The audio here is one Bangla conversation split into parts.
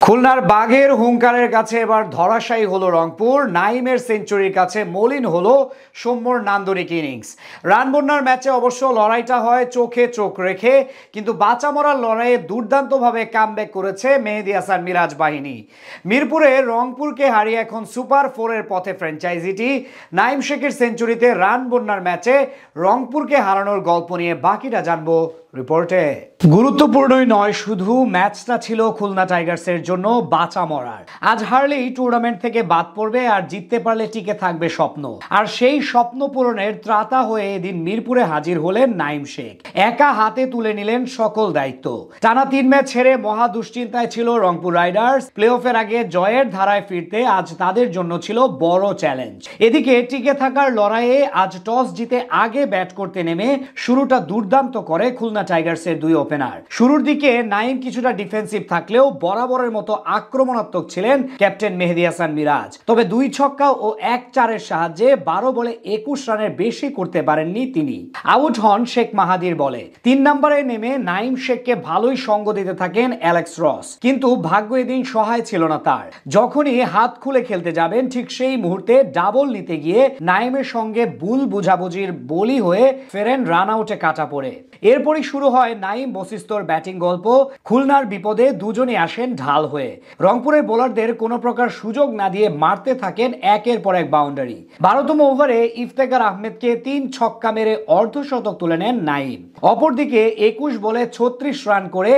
খুলনার বাঘের হুঙ্কারের কাছে এবার ধরাশায়ী হলো রংপুর। নাইমের সেঞ্চুরির কাছে মলিন হলো সৌম্যর নান্দনিক ইনিংস। রান বন্যার ম্যাচে অবশ্য লড়াইটা হয় চোখে চোখ রেখে, কিন্তু বাঁচা মরার লড়াইয়ে দুর্দান্তভাবে কামব্যাক করেছে মেহেদী হাসান মিরাজ বাহিনী। মিরপুরে রংপুরকে হারিয়ে এখন সুপার ফোরের পথে ফ্র্যাঞ্চাইজিটি। নাইম শেখের সেঞ্চুরিতে রান বন্যার ম্যাচে রংপুরকে হারানোর গল্প নিয়ে বাকিটা জানবো রিপোর্টে। গুরুত্বপূর্ণই নয় শুধু, ম্যাচটা ছিল খুলনা টাইগার্সের জন্য বাঁচা মরার। আজ হারলেই টুর্নামেন্ট থেকে বাদ পড়বে, আর জিততে পারলে টিকে থাকবে স্বপ্ন। আর সেই স্বপ্ন পূরণের ত্রাতা হয়ে এদিন মিরপুরে হাজির হলেন নাইম শেখ। একা হাতে তুলে নিলেন সকল দায়িত্ব। টানা 3 ম্যাচ ছেড়ে মহা দুশ্চিন্তায় ছিল রংপুর রাইডার্স। প্লে অফের আগে জয়ের ধারায় ফিরতে আজ তাদের জন্য ছিল বড় চ্যালেঞ্জ। এদিকে টিকে থাকার লড়াইয়ে আজ টস জিতে আগে ব্যাট করতে নেমে শুরুটা দুর্দান্ত করে খুলনা টাইগার্সের দুই ওপেনার। শুরুর দিকে নাইম কিছুটা ডিফেন্সিভ থাকলেও বরাবরের মতো আক্রমণাত্মক ছিলেন ক্যাপ্টেন মেহেদী হাসান মিরাজ। তবে 2 ছক্কা ও 1 চারের সাহায্যে 12 বলে 21 রানের বেশি করতে পারেননি তিনি। আউট হন শেখ মাহাদির বলে। 3 নম্বরে নেমে নাইম শেখকে ভালোই সঙ্গ দিতে থাকেন অ্যালেক্স রস, কিন্তু ভাগ্য এদিন সহায় ছিল না তার। যখনই হাত খুলে খেলতে যাবেন ঠিক সেই মুহূর্তে ডাবল নিতে গিয়ে নাইমের সঙ্গে ভুল বুঝাবুঝির বলি হয়ে ফেরেন রান আউটে কাটা পড়ে। এরপরই শুরু হয় নাইম বশিষ্ঠর ব্যাটিং গল্প। খুলনার বিপদে দুজনই আসেন ঢাল হয়ে। রংপুরের বোলারদের কোনো প্রকার সুযোগ না দিয়ে মারতে থাকেন একের পর এক বাউন্ডারি। 12তম ওভারে ইফতেখার আহমেদকে 3 ছক্কা মেরে অর্ধশতক তুলে নেন নাইম। অপরদিকে 21 বলে 36 রান করে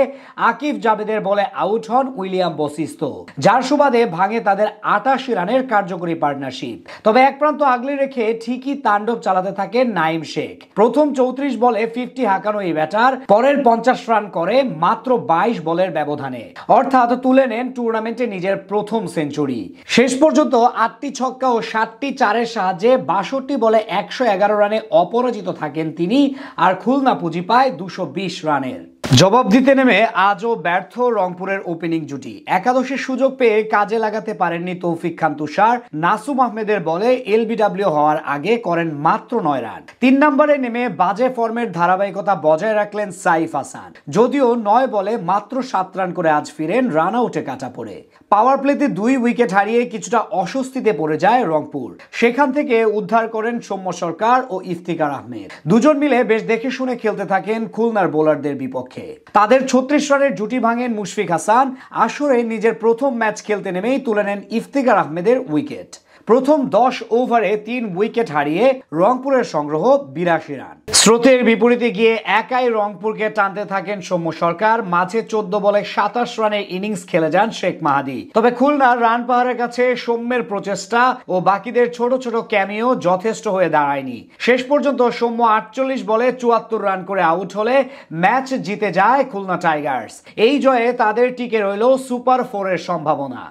আকিব জাবেদের বলে আউট হন উইলিয়াম বশিষ্ঠ, যার সুবাদে ভাঙে তাদের 88 রানের কার্যকরী পার্টনারশিপ। তবে এক প্রান্ত আগলে রেখে ঠিকই তাণ্ডব চালাতে থাকেন নাইম শেখ। প্রথম 34 বলে 50 হাঁকানো এই ব্যাটার পরের 50 রান করে মাত্র 22 বলের ব্যবধানে, অর্থাৎ তুলে নেন টুর্নামেন্টে নিজের প্রথম সেঞ্চুরি। শেষ পর্যন্ত 8টি ছক্কা ও 7টি চারের সাহায্যে 62 বলে 111 রানে অপরাজিত থাকেন তিনি, আর খুলনা পুঁজি পায় 220 রানের। জবাব দিতে নেমে আজও ব্যর্থ রংপুরের ওপেনিং জুটি। একাদশের সুযোগ পেয়ে কাজে লাগাতে পারেননি তৌফিক খান তুষার। নাসুম আহমেদের বলে এলবিডব্লিউ হওয়ার আগে করেন মাত্র 9 রান। 3 নম্বরে নেমে বাজে ফর্মের ধারাবাহিকতা বজায় রাখলেন সাইফ হাসান। যদিও 9 বলে মাত্র 7 রান করে আজ ফিরেন রান আউটে কাটা পড়ে। পাওয়ার প্লেতে 2 উইকেট হারিয়ে কিছুটা অস্বস্তিতে পড়ে যায় রংপুর। সেখান থেকে উদ্ধার করেন সৌম্য সরকার ও ইফতিখার আহমেদ। দুজন মিলে বেশ দেখে শুনে খেলতে থাকেন খুলনার বোলারদের বিপক্ষে। তাদের 36 রানের জুটি ভাঙেন মুশফিক হাসান। আসরে নিজের প্রথম ম্যাচ খেলতে নেমেই তুলে নেন ইফতিখার আহমেদের উইকেট। প্রথম 10 ওভারে 3 উইকেট হারিয়ে রংপুরের সংগ্রহ 82 রান। স্রোতের বিপরীতে গিয়ে একাই রংপুরকে টানতে থাকেন সৌম্য সরকার। মাঝে 14 বলে 27 রানের ইনিংস খেলে যান শেখ মাহাদি। তবে খুলনার রান পাহাড়ের কাছে সৌম্যের প্রচেষ্টা ও বাকিদের ছোট ছোট ক্যামিও যথেষ্ট হয়ে দাঁড়ায়নি। শেষ পর্যন্ত সৌম্য 48 বলে 74 রান করে আউট হলে ম্যাচ জিতে যায় খুলনা টাইগার্স। এই জয়ে তাদের টিকে রইল সুপার 4-এর সম্ভাবনা।